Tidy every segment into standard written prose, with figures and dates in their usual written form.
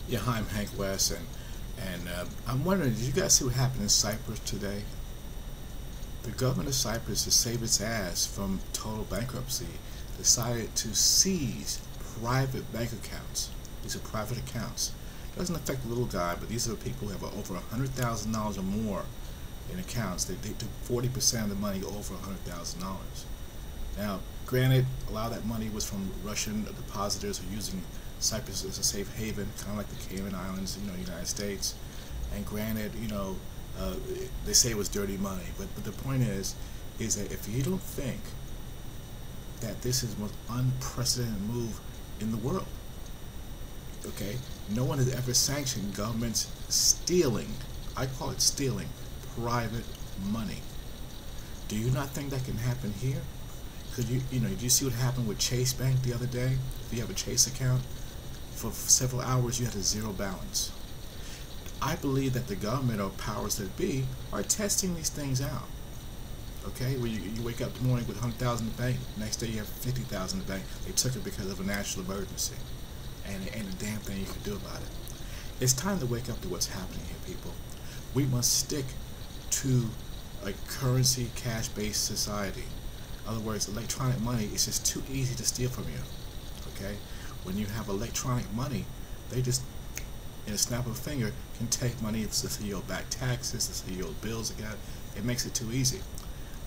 Yeah, hi, I'm Hank West, and I'm wondering, did you guys see what happened in Cyprus today? The government of Cyprus, to save its ass from total bankruptcy, decided to seize private bank accounts. These are private accounts. It doesn't affect the little guy, but these are people who have over $100,000 or more in accounts. They took 40% of the money over $100,000. Now, granted, a lot of that money was from Russian depositors who are using Cyprus as a safe haven, kind of like the Cayman Islands, United States. And granted, they say it was dirty money, but the point is that if you don't think that this is the most unprecedented move in the world, okay, no one has ever sanctioned governments stealing, I call it stealing, private money. Do you not think that can happen here? Because did you see what happened with Chase Bank the other day? If you have a Chase account, for several hours you had a zero balance. I believe that the government or powers that be are testing these things out. Okay, when you wake up in the morning with 100,000 in the bank, next day you have 50,000 in the bank. They took it because of a national emergency, and there ain't a damn thing you can do about it. It's time to wake up to what's happening here, people. We must stick to a currency cash-based society. In other words, electronic money is just too easy to steal from you. Okay, when you have electronic money, they just, in a snap of a finger, can take money. It's just you owe back taxes, it's you owe bills again. It makes it too easy.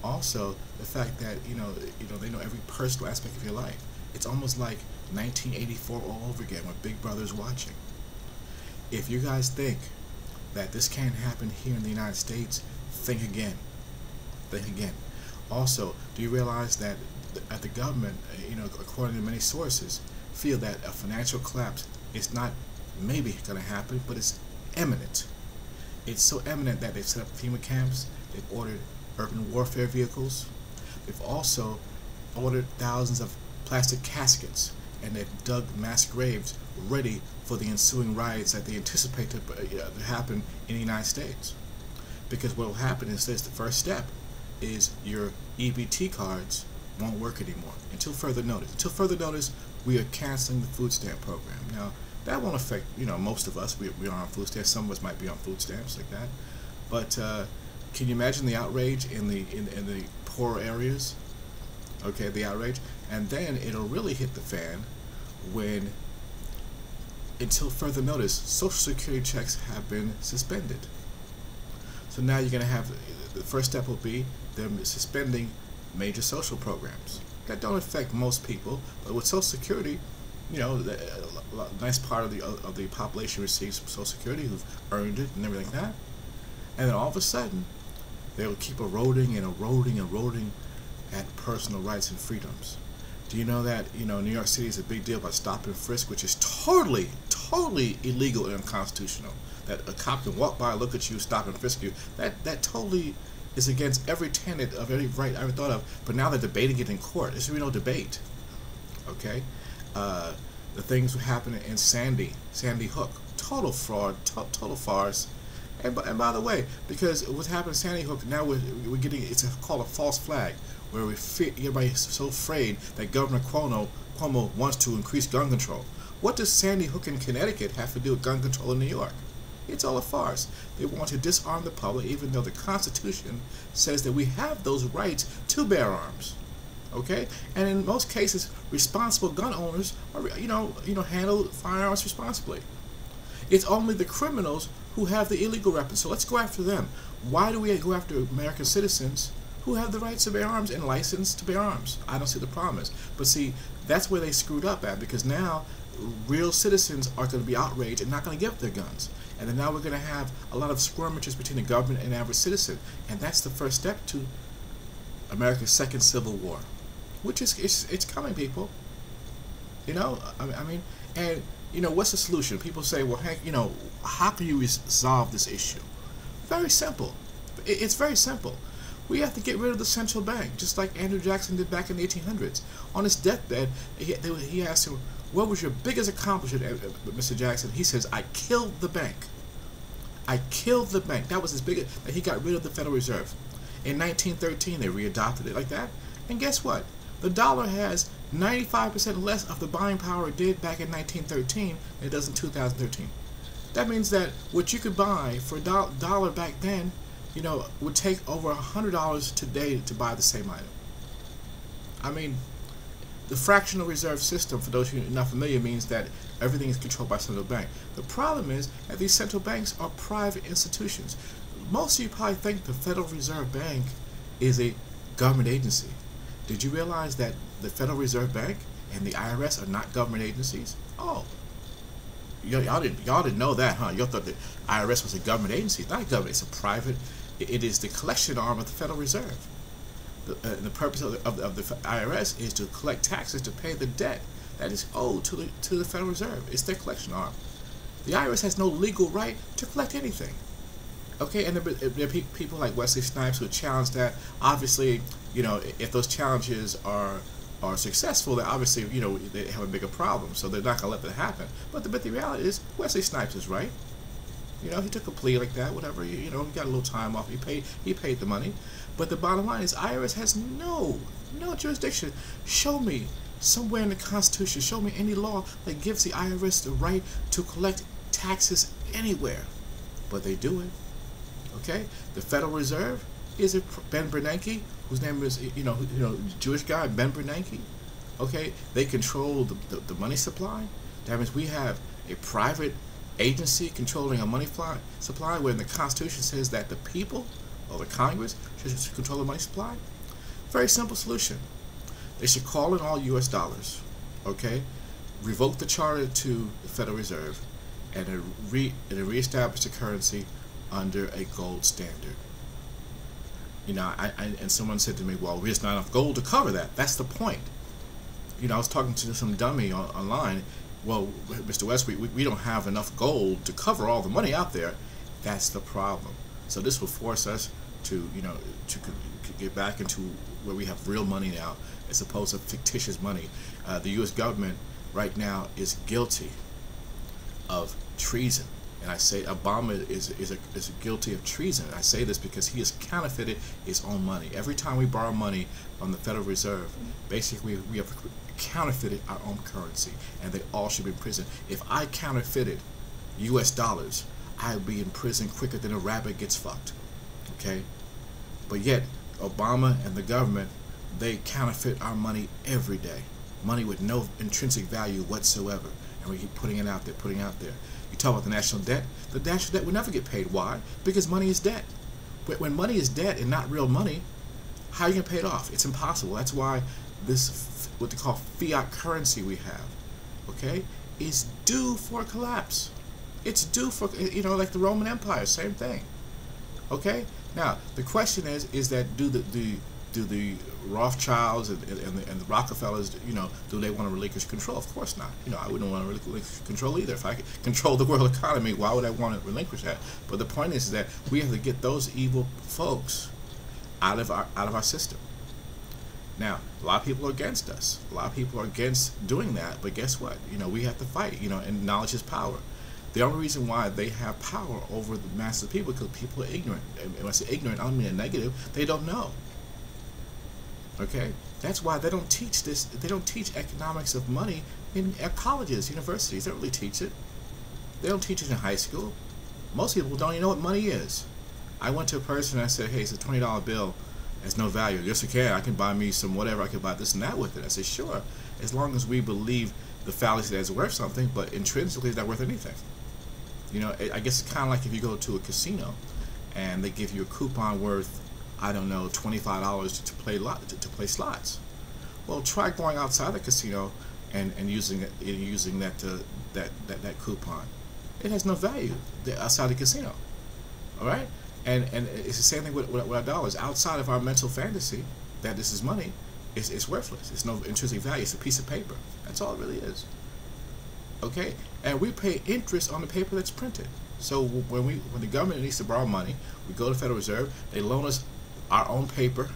Also, the fact that they know every personal aspect of your life. It's almost like 1984 all over again, when Big Brother's watching. If you guys think that this can't happen here in the United States, think again. Think again. Also, do you realize that the government, according to many sources, feel that a financial collapse is not maybe going to happen, but it's imminent. It's so imminent that they've set up FEMA camps, they've ordered urban warfare vehicles, they've also ordered thousands of plastic caskets, and they've dug mass graves ready for the ensuing riots that they anticipate to happen in the United States. Because what will happen is this: the first step is your EBT cards won't work anymore until further notice. Until further notice, we are canceling the food stamp program. Now, that won't affect most of us. We are on food stamps. Some of us might be on food stamps like that. But can you imagine the outrage in the poor areas? Okay, the outrage, and then it'll really hit the fan when, until further notice, Social Security checks have been suspended. So now you're going to have, the first step will be them suspending major social programs that don't affect most people, but with Social Security, a nice part of the population receives Social Security who've earned it and everything like that, and then all of a sudden they will keep eroding and eroding and eroding at personal rights and freedoms. Do you know that New York City is a big deal about stop and frisk, which is totally illegal and unconstitutional? That a cop can walk by, look at you, stop and frisk you. That totally is against every tenet of every right I ever thought of. But now they're debating it in court. There's really no debate. Okay, the things that happened in Sandy Hook, total fraud, total farce. And by the way, because what happened in Sandy Hook, now we're getting, it's called a false flag, where everybody's so afraid that Governor Cuomo wants to increase gun control. What does Sandy Hook in Connecticut have to do with gun control in New York? It's all a farce. They want to disarm the public, even though the Constitution says that we have those rights to bear arms. Okay, and in most cases, responsible gun owners are, handle firearms responsibly. It's only the criminals who have the illegal weapons. So let's go after them. Why do we go after American citizens who have the rights to bear arms and license to bear arms? I don't see the problem is. But see, that's where they screwed up at, because now real citizens are going to be outraged and not going to give up their guns. And then now we're going to have a lot of skirmishes between the government and the average citizen. And that's the first step to America's second civil war, which is it's coming, people. I mean, and what's the solution? People say, well, Hank, how can you resolve this issue? Very simple. It's very simple. We have to get rid of the central bank, just like Andrew Jackson did back in the 1800s. On his deathbed, he asked him, what was your biggest accomplishment, Mr. Jackson? He says, I killed the bank. I killed the bank. That was his biggest, that he got rid of the Federal Reserve. In 1913, they readopted it like that. And guess what? The dollar has 95% less of the buying power it did back in 1913 than it does in 2013. That means that what you could buy for a dollar back then, would take over $100 today to buy the same item. I mean, the fractional reserve system, for those who are not familiar, means that everything is controlled by a central bank. The problem is that these central banks are private institutions. Most of you probably think the Federal Reserve Bank is a government agency. Did you realize that the Federal Reserve Bank and the IRS are not government agencies? Oh, y'all didn't know that, huh? Y'all thought the IRS was a government agency. It's not a government. It's a private. It is the collection arm of the Federal Reserve. The purpose of the IRS is to collect taxes to pay the debt that is owed to the Federal Reserve. It's their collection arm. The IRS has no legal right to collect anything. Okay, and there are people like Wesley Snipes who challenge that. Obviously, if those challenges are successful, then obviously, they have a bigger problem. So they're not going to let that happen. But the reality is, Wesley Snipes is right. He took a plea like that, whatever. He got a little time off. He paid the money. But the bottom line is, IRS has no jurisdiction. Show me somewhere in the Constitution. Show me any law that gives the IRS the right to collect taxes anywhere. But they do it. Okay, the Federal Reserve is Ben Bernanke, whose name is Jewish guy Ben Bernanke. Okay, they control the money supply. That means we have a private agency controlling a money supply, where the Constitution says that the people or the Congress should control the money supply. Very simple solution. They should call in all U.S. dollars. Okay, revoke the charter to the Federal Reserve, and reestablish the currency under a gold standard. And someone said to me, well, there's not enough gold to cover that. That's the point. I was talking to some dummy online. Well, Mr. West, we don't have enough gold to cover all the money out there. That's the problem. So this will force us to get back into where we have real money now, as opposed to fictitious money. The U.S. government right now is guilty of treason. And I say Obama is guilty of treason. I say this because he has counterfeited his own money. Every time we borrow money from the Federal Reserve, basically we have counterfeited our own currency, and they all should be in prison. If I counterfeited U.S. dollars, I would be in prison quicker than a rabbit gets fucked. Okay? But yet, Obama and the government, they counterfeit our money every day. Money with no intrinsic value whatsoever. And we keep putting it out there, You talk about the national debt will never get paid. Why? Because money is debt. But when money is debt and not real money, how are you going to pay it off? It's impossible. That's why this, what they call fiat currency we have, okay, is due for collapse. It's due for, like the Roman Empire, same thing. Okay? Now, the question is that do the Rothschilds and the Rockefellers, do they want to relinquish control? Of course not. I wouldn't want to relinquish control either. If I could control the world economy, why would I want to relinquish that? But the point is that we have to get those evil folks out of our system. Now, a lot of people are against us. A lot of people are against doing that. But guess what? We have to fight. And knowledge is power. The only reason why they have power over the masses of people is because people are ignorant. And when I say ignorant, I don't mean a negative. They don't know. Okay? That's why they don't teach this. They don't teach economics of money in colleges, universities. They don't really teach it. They don't teach it in high school. Most people don't even know what money is. I went to a person and I said, hey, it's a $20 bill. It's no value. Yes, okay, I can buy me some whatever. I can buy this and that with it. I said, sure, as long as we believe the fallacy that it's worth something, but intrinsically it's not worth anything. I guess it's kind of like if you go to a casino and they give you a coupon worth, I don't know, $25 to play slots. Well, try going outside the casino and using that coupon. It has no value outside the casino. All right, and it's the same thing with our dollars. Outside of our mental fantasy that this is money, it's worthless. It's no intrinsic value. It's a piece of paper. That's all it really is. Okay, and we pay interest on the paper that's printed. So when the government needs to borrow money, we go to the Federal Reserve. They loan us our own paper.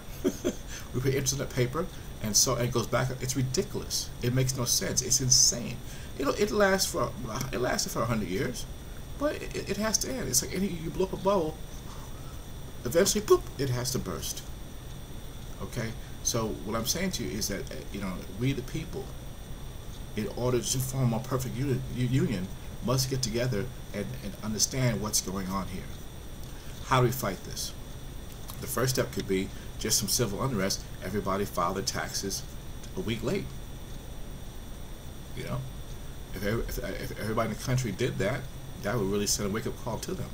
We pay interest on that paper, and so it goes back. It's ridiculous. It makes no sense. It's insane. It lasted for 100 years, but it has to end. It's like you blow up a bubble. Eventually, boop, it has to burst. Okay. So what I'm saying to you is that we the people, in order to form a perfect union, must get together and understand what's going on here. How do we fight this? The first step could be just some civil unrest. Everybody file their taxes a week late. You know, if everybody in the country did that, that would really send a wake-up call to them.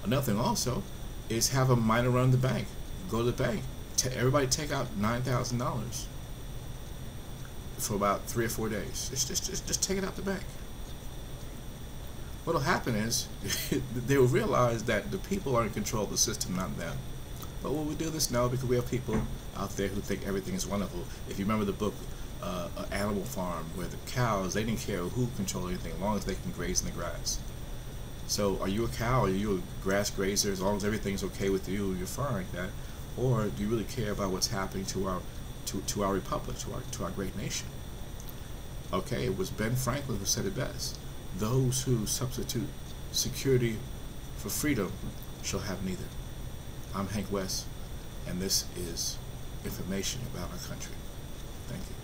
Another thing also is have a miner run the bank. Go to the bank. Everybody take out $9,000 for about 3 or 4 days. Just take it out the bank. What'll happen is they will realize that the people are in control of the system, not them. But will we do this? No, because we have people out there who think everything is wonderful. If you remember the book Animal Farm, where the cows, they didn't care who controlled anything as long as they can graze in the grass. So are you a cow? Are you a grass grazer? As long as everything's okay with you, you're fine like that. Or do you really care about what's happening to our republic, to our great nation? Okay, it was Ben Franklin who said it best. Those who substitute security for freedom shall have neither. I'm Hank West, and this is information about our country. Thank you.